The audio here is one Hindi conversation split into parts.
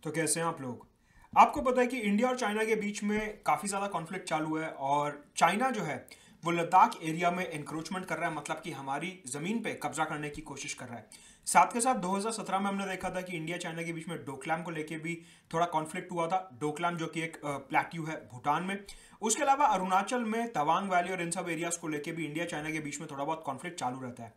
तो कैसे हैं आप लोग। आपको पता है कि इंडिया और चाइना के बीच में काफ़ी ज़्यादा कॉन्फ्लिक्ट चालू है और चाइना जो है वो लद्दाख एरिया में इंक्रोचमेंट कर रहा है, मतलब कि हमारी ज़मीन पे कब्जा करने की कोशिश कर रहा है। साथ के साथ 2017 में हमने देखा था कि इंडिया चाइना के बीच में डोकलाम को लेके भी थोड़ा कॉन्फ्लिक्ट हुआ था। डोकलाम जो कि एक प्लेट्यू है भूटान में। उसके अलावा अरुणाचल में तवांग वैली और इन सब एरियाज को लेके भी इंडिया चाइना के बीच में थोड़ा बहुत कॉन्फ्लिक्ट चालू रहता है।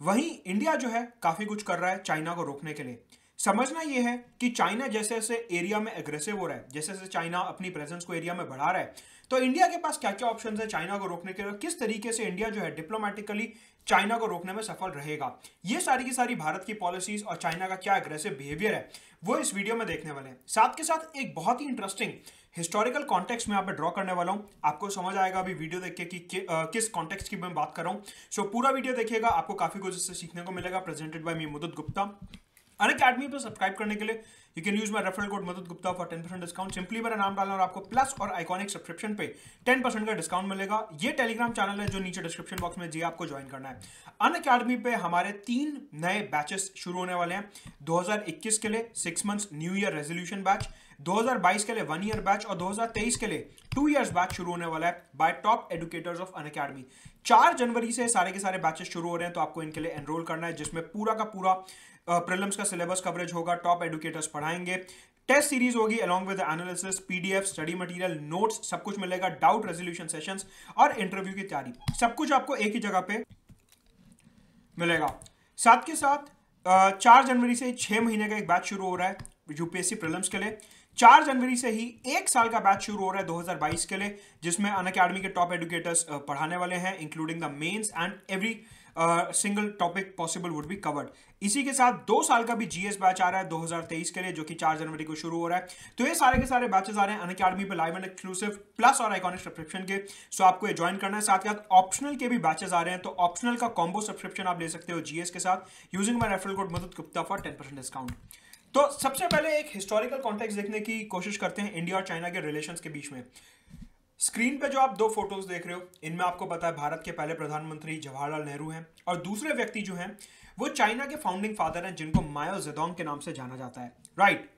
वहीं इंडिया जो है काफी कुछ कर रहा है चाइना को रोकने के लिए। समझना यह है कि चाइना जैसे जैसे एरिया में एग्रेसिव हो रहा है, जैसे जैसे चाइना अपनी प्रेजेंस को एरिया में बढ़ा रहा है, तो इंडिया के पास क्या क्या ऑप्शंस है चाइना को रोकने के लिए, किस तरीके से इंडिया जो है डिप्लोमेटिकली चाइना को रोकने में सफल रहेगा। ये सारी की सारी भारत की पॉलिसीज और चाइना का क्या एग्रेसिव बिहेवियर है वो इस वीडियो में देखने वाले हैं। साथ के साथ एक बहुत ही इंटरेस्टिंग हिस्टोरिकल कॉन्टेक्स्ट में यहाँ पे ड्रॉ करने वाला हूँ। आपको समझ आएगा अभी वीडियो देख के कि किस कॉन्टेक्स्ट की मैं बात कर रहा हूँ। सो पूरा वीडियो देखिएगा, आपको काफी कुछ इससे सीखने को मिलेगा। प्रेजेंटेड बाय मी मुदत गुप्ता। अनअकैडमी पर सब्सक्राइब करने के लिए you can use my referral code मदद गुप्ता फॉर 10% डिस्काउंट। सिंपली मेरा नाम डालना और आपको प्लस और आइकॉनिक सब्सक्रिप्शन पे 10% का डिस्काउंट मिलेगा। ये टेलीग्राम चैनल है जो नीचे डिस्क्रिप्शन बॉक्स में जी आपको ज्वाइन करना है। अनअकैडमी पे हमारे 3 नए बैचेस शुरू होने वाले हैं। 2021 के लिए 6 months new year resolution batch, 2022 के लिए 1 ईयर बैच और 2023 के लिए 2 इयर्स बैच शुरू होने वाला है bye top educators of Unacademy. 4 जनवरी से सारे के सारे बैचेस शुरू हो रहे हैं, तो आपको इनके लिए एनरोल करना है, जिसमें पूरा का पूरा प्रीलिम्स का सिलेबस कवरेज होगा। टॉप एडुकेटर्स पढ़ाएंगे, टेस्ट सीरीज होगी along with analysis, PDF, study material, notes, सब कुछ मिलेगा। डाउट रेजोल्यूशन सेशंस और इंटरव्यू की तैयारी, सब कुछ आपको एक ही जगह पे मिलेगा। साथ के साथ 4 जनवरी से 6 महीने का एक बैच शुरू हो रहा है यूपीएससी प्रीलिम्स के लिए। 4 जनवरी से ही 1 साल का बैच शुरू हो रहा है 2022 के लिए, जिसमें अनअकैडमी के टॉप एडुकेटर्स पढ़ाने वाले हैं, including the mains and every single topic possible would be covered. इसी के साथ 2 साल का भी जीएस बैच आ रहा है 2023 के लिए, जो कि 4 जनवरी को शुरू हो रहा है। तो ये सारे के सारे बैचेस आ रहे हैं अनअकैडमी पे लाइव एंड एक्सक्लूसिव प्लस और आइकॉनिक सब्सक्रिप्शन के। सो आपको ये ज्वाइन करना है। साथ ही साथ ऑप्शनल के भी बैचेस आ रहे हैं, तो ऑप्शनल का कॉम्बो सब्सक्रिप्शन आप ले सकते हो जीएस के साथ यूजिंग माय रेफरल कोड मदद गुप्ता फॉर 10% डिस्काउंट। तो सबसे पहले एक हिस्टोरिकल कॉन्टेक्स्ट देखने की कोशिश करते हैं इंडिया और चाइना के रिलेशंस के बीच में। स्क्रीन पे जो आप 2 फोटोज देख रहे हो, इनमें आपको पता है भारत के पहले प्रधानमंत्री जवाहरलाल नेहरू हैं और दूसरे व्यक्ति जो हैं वो चाइना के फाउंडिंग फादर हैं, जिनको माओ जेडोंग के नाम से जाना जाता है। राइट।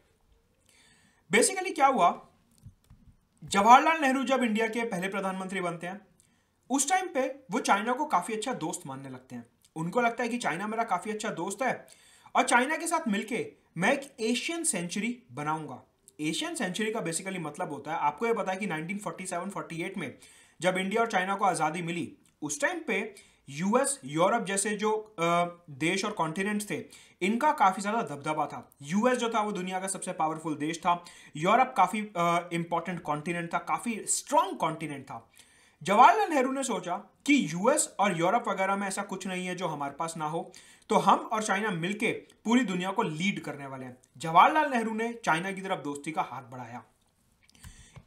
बेसिकली क्या हुआ, जवाहरलाल नेहरू जब इंडिया के पहले प्रधानमंत्री बनते हैं, उस टाइम पे वो चाइना को काफी अच्छा दोस्त मानने लगते हैं। उनको लगता है कि चाइना मेरा काफी अच्छा दोस्त है और चाइना के साथ मिलके मैं एक एशियन सेंचुरी बनाऊंगा। एशियन सेंचुरी का बेसिकली मतलब होता है, आपको ये पता है कि 1947-48 में जब इंडिया और चाइना को आज़ादी मिली, उस टाइम पे यूएस, यूरोप जैसे जो देश और कॉन्टिनेंट्स थे, इनका काफ़ी ज़्यादा दबदबा था। यूएस जो था वो दुनिया का सबसे पावरफुल देश था, यूरोप काफ़ी इंपॉर्टेंट कॉन्टिनेंट था, काफ़ी स्ट्रॉन्ग कॉन्टिनेंट था। जवाहरलाल नेहरू ने सोचा कि यूएस और यूरोप वगैरह में ऐसा कुछ नहीं है जो हमारे पास ना हो, तो हम और चाइना मिलके पूरी दुनिया को लीड करने वाले हैं। जवाहरलाल नेहरू ने चाइना की तरफ दोस्ती का हाथ बढ़ाया।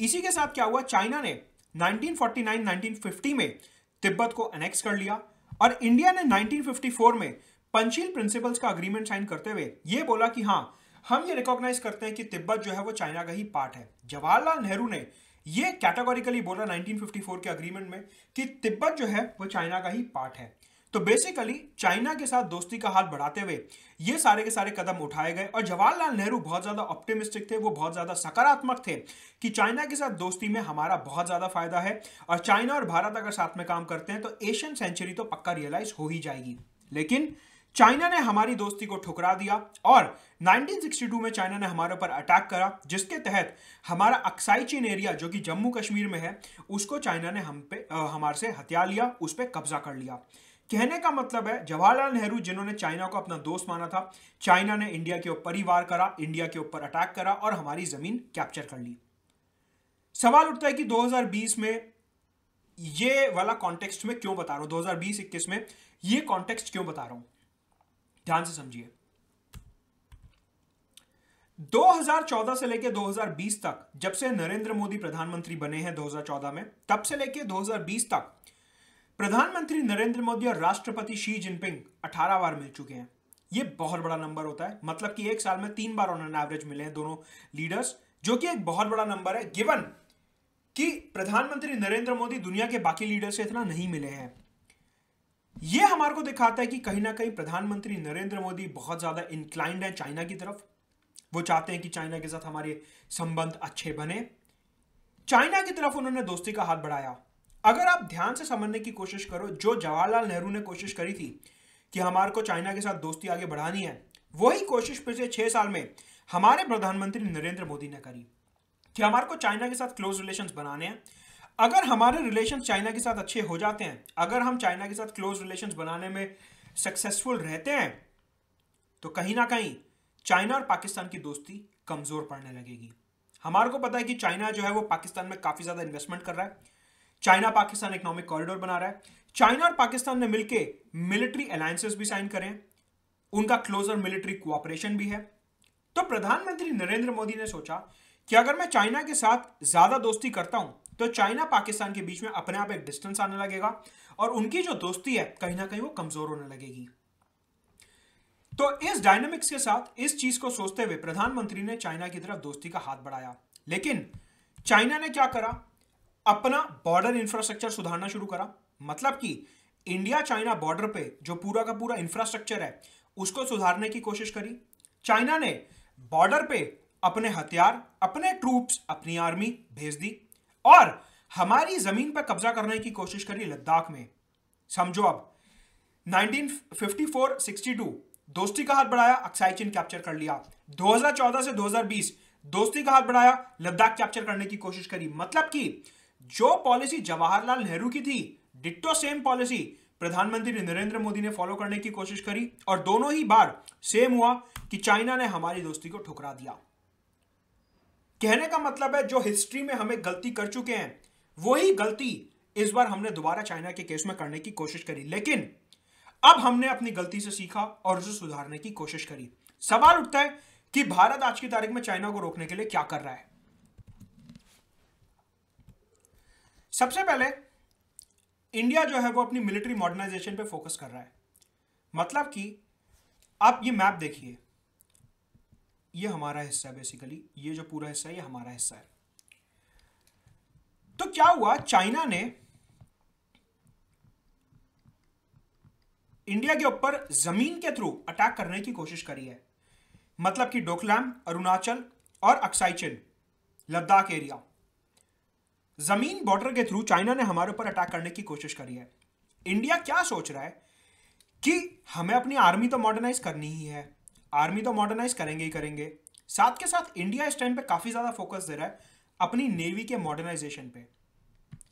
इसी के साथ क्या हुआ, चाइना ने 1949-1950 में तिब्बत को एनेक्स कर लिया और इंडिया ने 1954 में पंचशील प्रिंसिपल्स का अग्रीमेंट साइन करते हुए ये बोला कि हाँ, हम ये रिकॉग्नाइज करते हैं कि तिब्बत जो है वो चाइना का ही पार्ट है। जवाहरलाल नेहरू ने ये कैटेगोरिकली बोला 1954 के अग्रीमेंट में कि तिब्बत जो है वो चाइना का ही पार्ट है। तो बेसिकली चाइना के साथ दोस्ती का हाथ बढ़ाते हुए ये सारे के सारे कदम उठाए गए और जवाहरलाल नेहरू बहुत ज्यादा ऑप्टिमिस्टिक थे, वो बहुत ज्यादा सकारात्मक थे कि चाइना के साथ दोस्ती में हमारा बहुत ज्यादा फायदा है और चाइना और भारत अगर साथ में काम करते हैं तो एशियन सेंचुरी तो पक्का रियलाइज हो ही जाएगी। लेकिन चाइना ने हमारी दोस्ती को ठुकरा दिया और 1962 में चाइना ने हमारे ऊपर अटैक करा, जिसके तहत हमारा अक्साई चीन एरिया जो कि जम्मू कश्मीर में है, उसको चाइना ने हमारे से हथिया लिया, उस पर कब्जा कर लिया। कहने का मतलब है जवाहरलाल नेहरू जिन्होंने चाइना को अपना दोस्त माना था, चाइना ने इंडिया के ऊपर ही वार करा, इंडिया के ऊपर अटैक करा और हमारी जमीन कैप्चर कर ली। सवाल उठता है कि 2020 में ये वाला कॉन्टेक्स्ट में क्यों बता रहा हूं, 2020-21 में ये कॉन्टेक्स्ट क्यों बता रहा हूं, ध्यान से समझिए। 2014 से लेकर 2020 तक, जब से नरेंद्र मोदी प्रधानमंत्री बने हैं 2014 में, तब से लेकर 2020 तक प्रधानमंत्री नरेंद्र मोदी और राष्ट्रपति शी जिनपिंग 18 बार मिल चुके हैं। ये बहुत बड़ा नंबर होता है, मतलब कि एक साल में 3 बार ऑन एन एवरेज मिले हैं दोनों लीडर्स, जो कि एक बहुत बड़ा नंबर है गिवन कि प्रधानमंत्री नरेंद्र मोदी दुनिया के बाकी लीडर से इतना नहीं मिले हैं। यह हमारे को दिखाता है कि कहीं ना कहीं प्रधानमंत्री नरेंद्र मोदी बहुत ज्यादा इंक्लाइंड है चाइना की तरफ। वो चाहते हैं कि चाइना के साथ हमारे संबंध अच्छे बने। चाइना की तरफ उन्होंने दोस्ती का हाथ बढ़ाया। अगर आप ध्यान से समझने की कोशिश करो, जो जवाहरलाल नेहरू ने कोशिश करी थी कि हमारे को चाइना के साथ दोस्ती आगे बढ़ानी है, वही कोशिश पिछले 6 साल में हमारे प्रधानमंत्री नरेंद्र मोदी ने करी कि हमारे को चाइना के साथ क्लोज रिलेशंस बनाने हैं। अगर हमारे रिलेशंस चाइना के साथ अच्छे हो जाते हैं, अगर हम चाइना के साथ क्लोज रिलेशंस बनाने में सक्सेसफुल रहते हैं, तो कहीं ना कहीं चाइना और पाकिस्तान की दोस्ती कमजोर पड़ने लगेगी। हमारे को पता है कि चाइना जो है वो पाकिस्तान में काफी ज्यादा इन्वेस्टमेंट कर रहा है। चाइना पाकिस्तान इकोनॉमिक कॉरिडोर बना रहा है। चाइना और पाकिस्तान ने मिलकर मिलिट्री अलायंसेस भी साइन करे हैं, उनका क्लोजर मिलिट्री कोऑपरेशन भी है। तो प्रधानमंत्री नरेंद्र मोदी ने सोचा कि अगर मैं चाइना के साथ ज्यादा दोस्ती करता हूं, तो चाइना पाकिस्तान के बीच में अपने आप एक डिस्टेंस आने लगेगा और उनकी जो दोस्ती है कहीं ना कहीं वो कमजोर होने लगेगी। तो इस डायनामिक्स के साथ, इस चीज को सोचते हुए प्रधानमंत्री ने चाइना की तरफ दोस्ती का हाथ बढ़ाया। लेकिन चाइना ने क्या करा, अपना बॉर्डर इंफ्रास्ट्रक्चर सुधारना शुरू करा। मतलब कि इंडिया चाइना बॉर्डर पे जो पूरा का पूरा इंफ्रास्ट्रक्चर है उसको सुधारने की कोशिश करी। चाइना ने बॉर्डर पे अपने हथियार, अपने ट्रूप्स, अपनी आर्मी भेज दी और हमारी जमीन पर कब्जा करने की कोशिश करी लद्दाख में। समझो अब 1954-62 दोस्ती का हाथ बढ़ाया, अक्साई चिन कैप्चर कर लिया। 2014 से 2020 दोस्ती का हाथ बढ़ाया, लद्दाख कैप्चर करने की कोशिश करी। मतलब कि जो पॉलिसी जवाहरलाल नेहरू की थी, डिट्टो सेम पॉलिसी प्रधानमंत्री नरेंद्र मोदी ने फॉलो करने की कोशिश करी और दोनों ही बार सेम हुआ कि चाइना ने हमारी दोस्ती को ठुकरा दिया। कहने का मतलब है, जो हिस्ट्री में हमें गलती कर चुके हैं वही गलती इस बार हमने दोबारा चाइना के केस में करने की कोशिश करी। लेकिन अब हमने अपनी गलती से सीखा और उसे सुधारने की कोशिश करी। सवाल उठता है कि भारत आज की तारीख में चाइना को रोकने के लिए क्या कर रहा है। सबसे पहले इंडिया जो है वो अपनी मिलिट्री मॉडर्नाइजेशन पे फोकस कर रहा है। मतलब कि आप ये मैप देखिए, ये हमारा हिस्सा है बेसिकली, ये जो पूरा हिस्सा है ये हमारा हिस्सा है। तो क्या हुआ, चाइना ने इंडिया के ऊपर जमीन के थ्रू अटैक करने की कोशिश करी है। मतलब कि डोकलाम, अरुणाचल और अक्साई चिन, लद्दाख एरिया, जमीन बॉर्डर के थ्रू चाइना ने हमारे ऊपर अटैक करने की कोशिश करी है। इंडिया क्या सोच रहा है कि हमें अपनी आर्मी तो मॉडर्नाइज करनी ही है, आर्मी तो मॉडर्नाइज करेंगे ही करेंगे। साथ के साथ इंडिया इस टाइम पे काफी ज्यादा फोकस दे रहा है अपनी नेवी के मॉडर्नाइजेशन पे।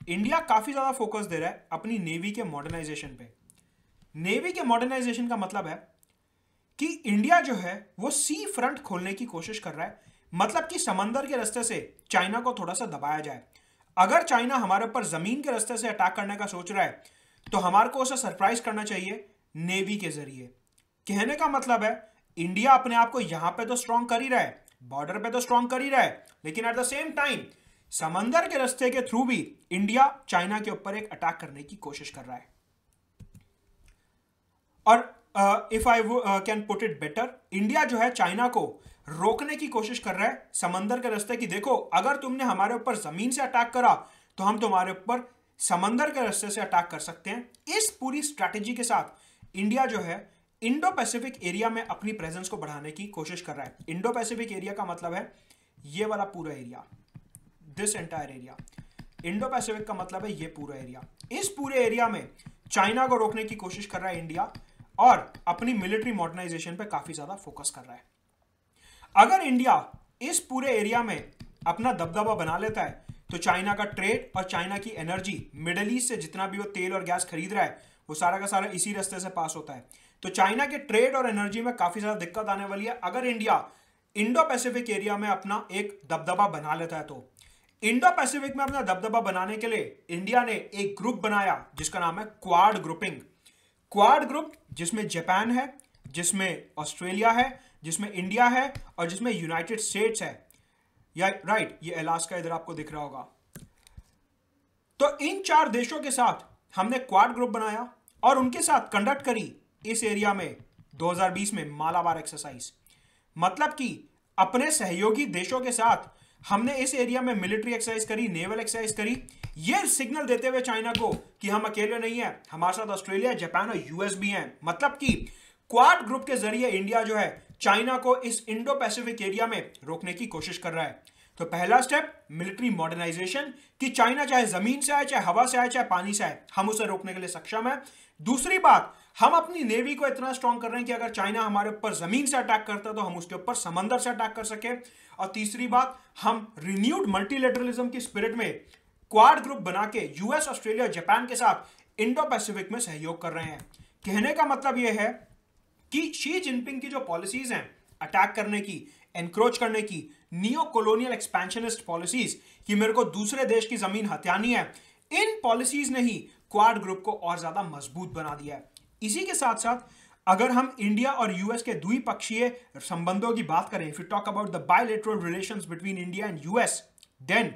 इंडिया काफी ज्यादा फोकस दे रहा है अपनी नेवी के मॉडर्नाइजेशन पे। नेवी के मॉडर्नाइजेशन का मतलब है कि इंडिया जो है वो सी फ्रंट खोलने की कोशिश कर रहा है। मतलब कि समंदर के रास्ते से चाइना को थोड़ा सा दबाया जाए। अगर चाइना हमारे ऊपर जमीन के रास्ते से अटैक करने का सोच रहा है तो हमारे को उसे सरप्राइज करना चाहिए नेवी के जरिए। कहने का मतलब है, इंडिया अपने आप को यहां पे तो स्ट्रांग कर ही रहा है, बॉर्डर पे तो स्ट्रांग कर ही रहा है, लेकिन एट द सेम टाइम समंदर के रास्ते के थ्रू भी इंडिया चाइना के ऊपर एक अटैक करने की कोशिश कर रहा है। और if I can put it better, India जो है चाइना को रोकने की कोशिश कर रहा है समंदर के रास्ते की। देखो, अगर तुमने हमारे ऊपर जमीन से अटैक करा तो हम तुम्हारे ऊपर समंदर के रास्ते से अटैक कर सकते हैं। इस पूरी स्ट्रैटेजी के साथ इंडिया जो है इंडो पैसिफिक एरिया में अपनी प्रेजेंस को बढ़ाने की कोशिश कर रहा है। इंडो पैसिफिक एरिया का मतलब है ये वाला पूरा area, this entire area. Indo Pacific का मतलब है ये पूरा एरिया। इस पूरे एरिया में चाइना को रोकने की कोशिश कर रहा है इंडिया और अपनी मिलिट्री मॉडर्नाइजेशन पे काफी ज्यादा फोकस कर रहा है। अगर इंडिया इस पूरे एरिया में अपना दबदबा बना लेता है तो चाइना का ट्रेड और चाइना की एनर्जी, मिडिल ईस्ट से जितना भी वो तेल और गैस खरीद रहा है वो सारा का सारा इसी रास्ते से पास होता है। तो चाइना के ट्रेड और एनर्जी में काफी ज्यादा दिक्कत आने वाली है अगर इंडिया इंडो पैसिफिक एरिया में अपना एक दबदबा बना लेता है। तो इंडो पैसिफिक में अपना दबदबा बनाने के लिए इंडिया ने एक ग्रुप बनाया जिसका नाम है क्वाड ग्रुपिंग। क्वाड ग्रुप जिसमें जापान है, जिसमें ऑस्ट्रेलिया है, जिसमें इंडिया है और जिसमें यूनाइटेड स्टेट्स है। या राइट, ये अलास्का इधर आपको दिख रहा होगा। तो इन 4 देशों के साथ हमने क्वाड ग्रुप बनाया और उनके साथ कंडक्ट करी इस एरिया में 2020 में मालाबार एक्सरसाइज। मतलब कि अपने सहयोगी देशों के साथ हमने इस एरिया में मिलिट्री एक्सरसाइज करी, नेवल एक्सरसाइज करी, ये सिग्नल देते हुए चाइना को कि हम अकेले नहीं है, हमारे साथ ऑस्ट्रेलिया, जापान और यूएस भी हैं। मतलब कि क्वाड ग्रुप के जरिए इंडिया जो है चाइना को इस इंडो पैसिफिक एरिया में रोकने की कोशिश कर रहा है। तो पहला स्टेप मिलिट्री मॉडर्नाइजेशन, कि चाइना चाहे जमीन से आए, चाहे हवा से आए, चाहे पानी से आए, हम उसे रोकने के लिए सक्षम है। दूसरी बात, हम अपनी नेवी को इतना स्ट्रांग कर रहे हैं कि अगर चाइना हमारे ऊपर जमीन से अटैक करता है तो हम उसके ऊपर समंदर से अटैक कर सके। और तीसरी बात, हम रिन्यूड मल्टीलेटरलिज्म की स्पिरिट में क्वाड ग्रुप बना के यूएस, ऑस्ट्रेलिया, जापान के साथ इंडो पैसिफिक में सहयोग कर रहे हैं। कहने का मतलब यह है कि शी जिनपिंग की जो पॉलिसीज हैं अटैक करने की, एनक्रोच करने की, नियो कॉलोनियल एक्सपेंशनिस्ट पॉलिसीज, कि मेरे को दूसरे देश की जमीन हथियानी है, इन पॉलिसीज ने ही क्वाड ग्रुप को और ज्यादा मजबूत बना दिया है। इसी के साथ साथ अगर हम इंडिया और यूएस के द्विपक्षीय संबंधों की बात करें, if you talk about the bilateral relations between India and US, then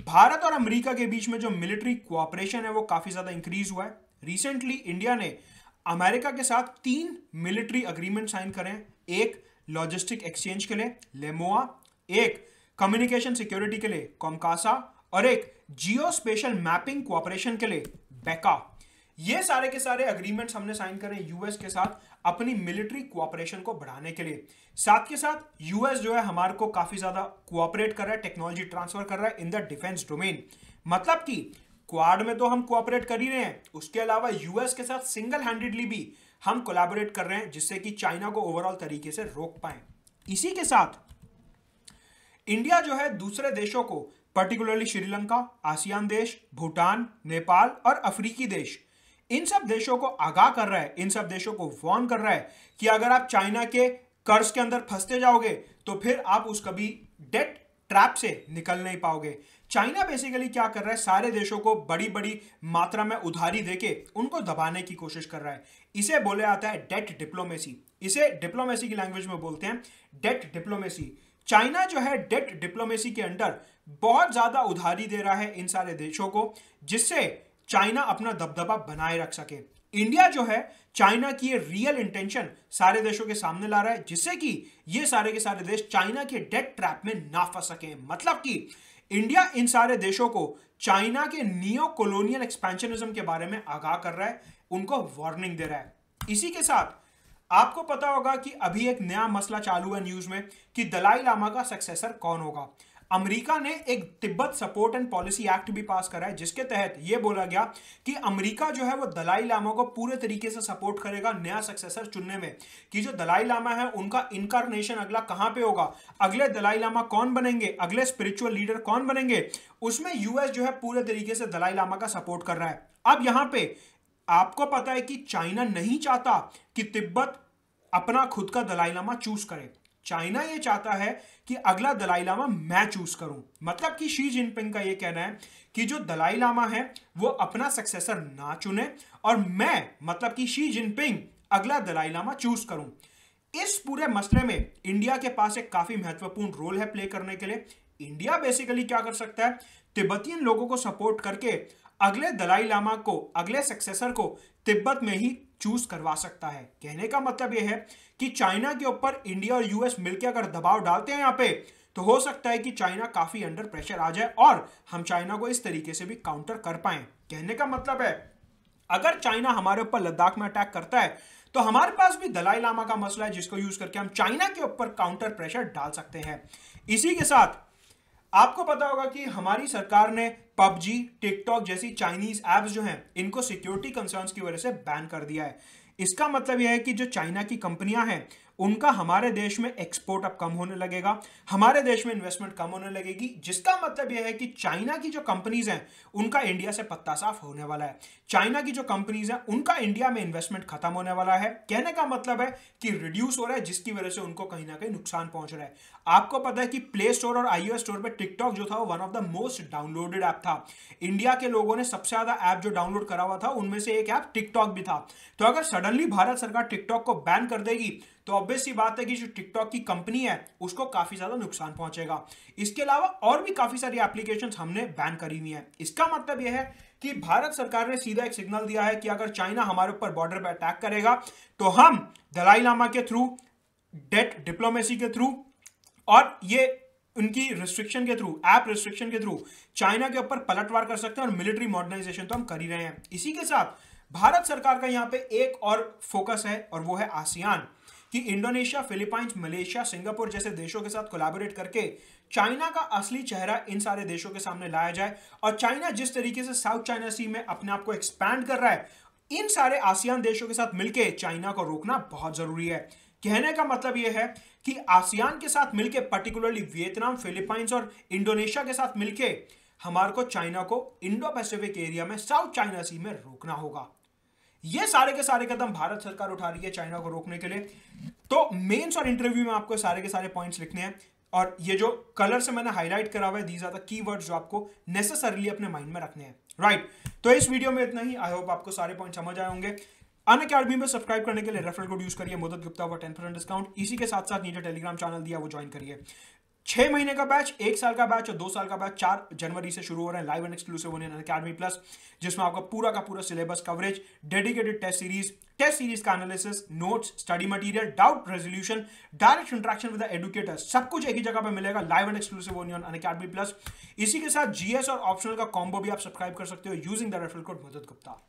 Bharat और अमेरिका के बीच में जो मिलिट्री कोऑपरेशन है वो काफी ज्यादा इंक्रीज हुआ है। रिसेंटली इंडिया ने अमेरिका के साथ 3 मिलिट्री अग्रीमेंट साइन करे हैं। एक लॉजिस्टिक एक्सचेंज के लिए लेमोआ, एक कम्युनिकेशन सिक्योरिटी के लिए कॉमकासा, और एक जियो स्पेशल मैपिंग कोऑपरेशन के लिए बेका। ये सारे के सारे अग्रीमेंट्स हमने साइन करे यूएस के साथ अपनी मिलिट्री कोऑपरेशन को बढ़ाने के लिए। साथ के साथ यूएस जो है हमारे को काफी ज्यादा कोऑपरेट कर रहा है, टेक्नोलॉजी ट्रांसफर कर रहा है इन द डिफेंस डोमेन। मतलब कि क्वाड में तो हम कोऑपरेट कर ही रहे हैं, उसके अलावा यूएस के साथ सिंगल हैंडेडली भी हम कोलैबोरेट कर रहे हैं, जिससे कि चाइना को ओवरऑल तरीके से रोक पाए। इसी के साथ इंडिया जो है दूसरे देशों को, पर्टिकुलरली श्रीलंका, आसियान देश, भूटान, नेपाल और अफ्रीकी देश, इन सब देशों को आगाह कर रहा है, इन सब देशों को वार्न कर रहा है कि अगर आप चाइना के कर्ज के अंदर फंसते जाओगे तो फिर आप उस कभी डेट ट्रैप से निकल नहीं पाओगे। चाइना बेसिकली क्या कर रहा है, सारे देशों को बड़ी बड़ी मात्रा में उधारी देके उनको दबाने की कोशिश कर रहा है। इसे बोले जाता है डेट डिप्लोमेसी। इसे डिप्लोमेसी की लैंग्वेज में बोलते हैं डेट डिप्लोमेसी। चाइना जो है डेट डिप्लोमेसी के अंडर बहुत ज्यादा उधारी दे रहा है इन सारे देशों को, जिससे चाइना अपना दबदबा बनाए रख सके। इंडिया जो है चाइना की ये रियल इंटेंशन सारे देशों के सामने ला रहा है, जिससे कि ये सारे के सारे देश चाइना के डेट ट्रैप में ना फंस सके। मतलब कि इंडिया इन सारे देशों को चाइना के नियो कॉलोनियल एक्सपेंशनिज्म के बारे में आगाह कर रहा है, उनको वार्निंग दे रहा है। इसी के साथ आपको पता होगा कि अभी एक नया मसला चालू है न्यूज में कि दलाई लामा का सक्सेसर कौन होगा। अमेरिका ने एक Tibet support and policy act भी पास करा है, जिसके तहत यह बोला गया कि अमेरिका जो है वो दलाई लामा को पूरे तरीके से सपोर्ट करेगा नया सक्सेसर चुनने में, कि जो दलाई लामा है उनका इनकारनेशन अगला कहां पे होगा, अगले दलाई लामा कौन बनेंगे, अगले स्पिरिचुअल लीडर कौन बनेंगे, उसमें यूएस जो है पूरे तरीके से दलाई लामा का सपोर्ट कर रहा है। अब यहां पे आपको पता है कि चाइना नहीं चाहता कि तिब्बत अपना खुद का दलाई लामा चूज करे। चाइना ये चाहता है कि अगला दलाई लामा मैं चूज करूं। मतलब कि शी जिनपिंग का ये कहना है कि जो दलाई लामा है वो अपना सक्सेसर ना चुने और मैं, मतलब कि शी जिनपिंग, अगला दलाई लामा चूज करूं। इस पूरे मसले में इंडिया के पास एक काफी महत्वपूर्ण रोल है प्ले करने के लिए। इंडिया बेसिकली क्या कर सकता है, तिब्बतियन लोगों को सपोर्ट करके अगले दलाई लामा को, अगले सक्सेसर को तिब्बत में ही चूज करवा सकता है। कहने का मतलब यह है कि चाइना के ऊपर इंडिया और यूएस मिलकर अगर दबाव डालते हैं यहां पे, तो हो सकता है कि चाइना काफी अंडर प्रेशर आ जाए और हम चाइना को इस तरीके से भी काउंटर कर पाए। कहने का मतलब है अगर चाइना हमारे ऊपर लद्दाख में अटैक करता है तो हमारे पास भी दलाई लामा का मसला है, जिसको यूज करके हम चाइना के ऊपर काउंटर प्रेशर डाल सकते हैं। इसी के साथ आपको पता होगा कि हमारी सरकार ने पबजी, टिकटॉक जैसी चाइनीज एप्स जो हैं इनको सिक्योरिटी कंसर्न्स की वजह से बैन कर दिया है। इसका मतलब यह है कि जो चाइना की कंपनियां हैं उनका हमारे देश में एक्सपोर्ट अब कम होने लगेगा, हमारे देश में इन्वेस्टमेंट कम होने लगेगी, जिसका मतलब यह है कि चाइना की जो कंपनीज हैं उनका इंडिया से पत्ता साफ होने वाला है। चाइना की जो कंपनीज हैं उनका इंडिया में इन्वेस्टमेंट खत्म होने वाला है। कहने का मतलब है कि रिड्यूस हो रहा है, जिसकी वजह से उनको कहीं ना कहीं नुकसान पहुंच रहा है। आपको पता है कि प्ले स्टोर और iOS स्टोर पे टिकटॉक जो था वो one of the most downloaded app था। इंडिया के लोगों ने सबसे ज्यादा ऐप जो डाउनलोड करा हुआ था उनमें से एक ऐप टिकटॉक भी था। तो अगर सडनली भारत सरकार टिकटॉक को बैन कर देगी तो ऑब्वियस सी बात है कि जो टिकटॉक की कंपनी है उसको काफी ज्यादा नुकसान पहुंचेगा। इसके अलावा और भी काफी सारी एप्लीकेशंस हमने बैन करी हुई हैं। इसका मतलब यह है कि भारत सरकार ने सीधा एक सिग्नल दिया है कि अगर चाइना हमारे ऊपर बॉर्डर पर अटैक करेगा तो हम दलाई लामा के थ्रू, डेट डिप्लोमेसी के थ्रू और ये उनकी रिस्ट्रिक्शन के थ्रू, ऐप रिस्ट्रिक्शन के थ्रू चाइना के ऊपर पलटवार कर सकते हैं और मिलिट्री मॉडर्नाइजेशन तो हम कर ही रहे हैं। इसी के साथ भारत सरकार का यहाँ पे एक और फोकस है और वो है आसियान, कि इंडोनेशिया, फिलीपाइंस, मलेशिया, सिंगापुर जैसे देशों के साथ कोलैबोरेट करके चाइना का असली चेहरा इन सारे देशों के सामने लाया जाए। और चाइना जिस तरीके से साउथ चाइना सी में अपने आप को एक्सपैंड कर रहा है, इन सारे आसियान देशों के साथ मिलकर चाइना को रोकना बहुत जरूरी है। कहने का मतलब यह है कि आसियान के साथ मिलकर, पर्टिकुलरली वियतनाम, फिलीपाइंस और इंडोनेशिया के साथ मिलकर हमारे को चाइना को इंडो पैसिफिक एरिया में, साउथ चाइना सी में रोकना होगा। ये सारे के सारे कदम भारत सरकार उठा रही है चाइना को रोकने के लिए। तो मेंस और इंटरव्यू में आपको सारे के सारे पॉइंट्स लिखने हैं, और ये जो कलर से मैंने हाईलाइट करा हुआ है, दीज आर द कीवर्ड्स जो आपको नेसेसरली अपने माइंड में रखने हैं, राइट। तो इस वीडियो में इतना ही। आई होप आपको सारे पॉइंट समझ आए होंगे। अनअकैडमी में सब्सक्राइब करने के लिए रेफरल कोड यूज करिए मोदत गुप्ता फॉर 10% डिस्काउंट। इसी के साथ साथ नीचे टेलीग्राम चैनल दिया, वो ज्वाइन करिए। 6 महीने का बैच, 1 साल का बैच और 2 साल का बैच 4 जनवरी से शुरू हो रहे हैं, लाइव एंड एक्सक्लूसिव होने अनअकैडमी प्लस, जिसमें आपका पूरा का पूरा syllabus coverage, dedicated test series का analysis, notes, study material, doubt resolution, direct interaction with the educator, सब कुछ एक ही जगह पे मिलेगा, लाइव एंड एक्सक्लूसिव होने अनअकैडमी प्लस। इसी के साथ जीएस और ऑप्शनल का कॉम्बो भी आप सब्सक्राइब कर सकते हो यूजिंग द रेफरल कोड मोदत गुप्ता।